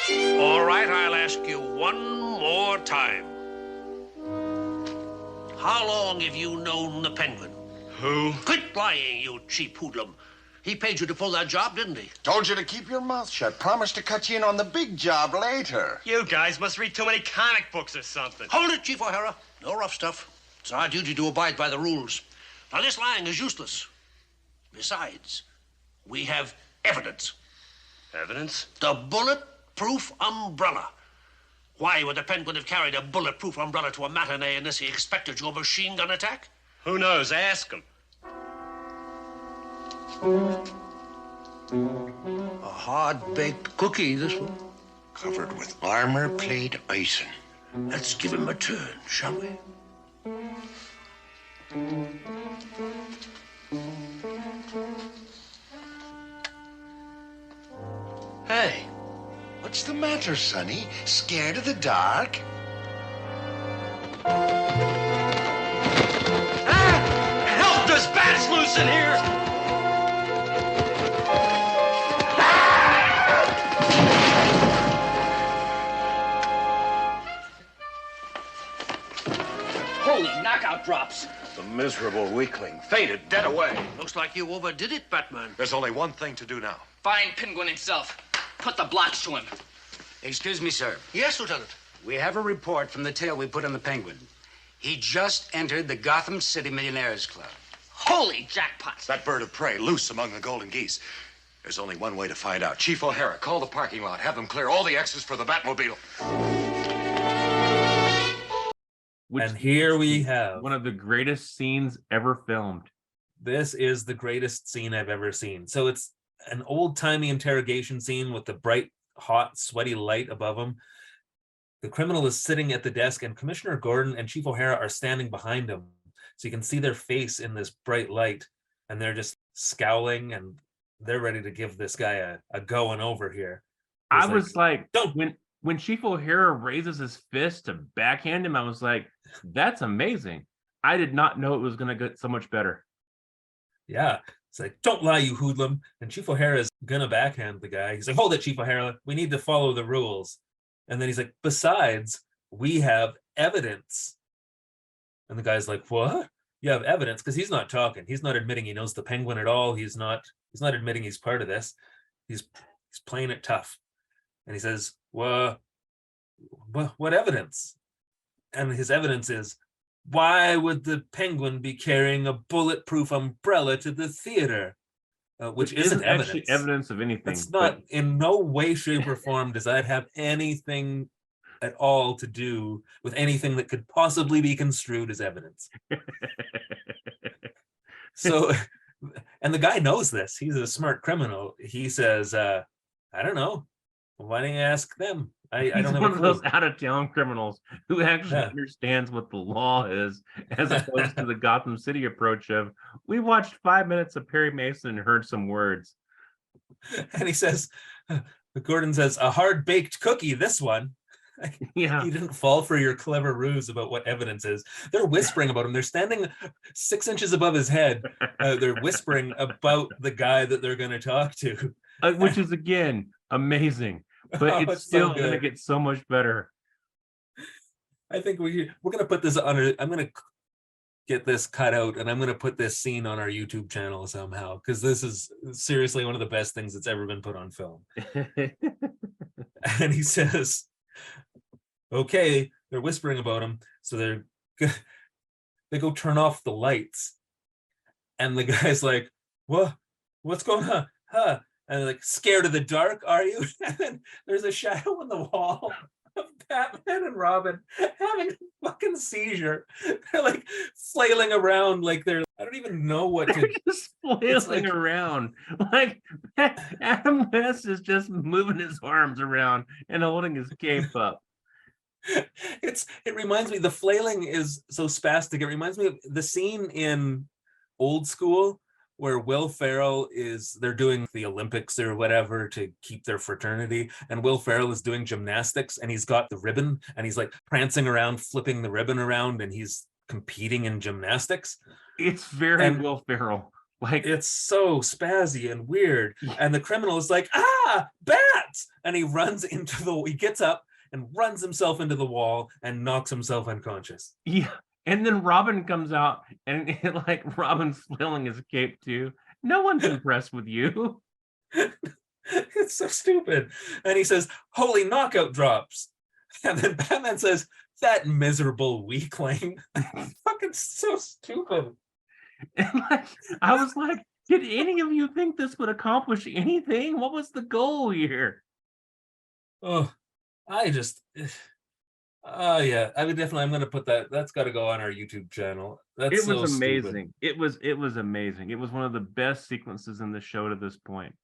All right, I'll ask you one more time. How long have you known the Penguin? Who? Quit lying, you cheap hoodlum. He paid you to pull that job, didn't he? Told you to keep your mouth shut. Promised to cut you in on the big job later. You guys must read too many comic books or something. Hold it, Chief O'Hara. No rough stuff. It's our duty to abide by the rules. Now, this lying is useless. Besides, we have evidence. Evidence? The bulletproof umbrella. Why would the Penguin have carried a bulletproof umbrella to a matinee unless he expected your machine gun attack? Who knows? Ask him. A hard-baked cookie, this one. Covered with armor-plate icing. Let's give him a turn, shall we? Hey, what's the matter, Sonny? Scared of the dark? Help! There's bats loose in here! Holy knockout drops. The miserable weakling fainted dead away. Looks like you overdid it, Batman. There's only one thing to do now. Find Penguin himself. Put the blocks to him. Excuse me, sir. Yes, Lieutenant. We have a report from the tail we put on the Penguin. He just entered the Gotham City Millionaires Club. Holy jackpots. That bird of prey loose among the golden geese. There's only one way to find out. Chief O'Hara, call the parking lot. Have them clear all the exits for the Batmobile. And here we have one of the greatest scenes ever filmed. This is the greatest scene I've ever seen. So it's an old-timey interrogation scene with the bright, hot, sweaty light above him. The criminal is sitting at the desk, and Commissioner Gordon and Chief O'Hara are standing behind him. So you can see their face in this bright light, and they're just scowling, and they're ready to give this guy a going over here. I was like, don't when Chief O'Hara raises his fist to backhand him, I was like, that's amazing. I did not know it was going to get so much better. Yeah. It's like, don't lie, you hoodlum. And Chief O'Hara is going to backhand the guy. He's like, hold it, Chief O'Hara. We need to follow the rules. And then he's like, besides, we have evidence. And the guy's like, what? You have evidence? Because he's not talking. He's not admitting he knows the Penguin at all. He's not admitting he's part of this. He's playing it tough. And he says, well, what evidence? And his evidence is, why would the Penguin be carrying a bulletproof umbrella to the theater? Which isn't actually evidence of anything. It's not, in no way, shape, or form does that have anything at all to do with anything that could possibly be construed as evidence. So, and the guy knows this. He's a smart criminal. He says, I don't know. Why don't you ask them? I don't have one a of clue. those out-of-town criminals who actually understands what the law is, as opposed to the Gotham City approach of, we watched 5 minutes of Perry Mason and heard some words. And he says, Gordon says, a hard-baked cookie, this one. Yeah. He didn't fall for your clever ruse about what evidence is. They're whispering about him. They're standing 6 inches above his head. They're whispering about the guy that they're going to talk to. Which is, again, amazing. But it's still going to get so much better. I think we're going to put this on. I'm going to get this cut out, and I'm going to put this scene on our YouTube channel somehow, because this is seriously one of the best things that's ever been put on film. And he says, okay, they're whispering about him. So they go turn off the lights. And the guy's like, what's going on? Huh? And they're like, scared of the dark, are you? And then there's a shadow on the wall of Batman and Robin having a fucking seizure. They're like flailing around like I don't even know what to... Just flailing around. Like, Adam West is just moving his arms around and holding his cape up. It reminds me, the flailing is so spastic. It reminds me of the scene in Old School where Will Ferrell they're doing the Olympics or whatever to keep their fraternity, and Will Ferrell is doing gymnastics, and he's got the ribbon, and he's like prancing around, flipping the ribbon around, and he's competing in gymnastics. It's very Will Ferrell. Like, it's so spazzy and weird. And the criminal is like, bat! nuts, and he gets up and runs himself into the wall and knocks himself unconscious. Yeah. And then Robin comes out and like Robin's flailing his cape too. No one's impressed with you. It's so stupid. And he says, "Holy knockout drops." And then Batman says, "That miserable weakling." Fucking so stupid. And like, I was like, did any of you think this would accomplish anything? What was the goal here? Oh, I just, yeah, I would definitely, I'm going to put that's got to go on our YouTube channel. That's It was so amazing. stupid. It was amazing. It was one of the best sequences in the show to this point.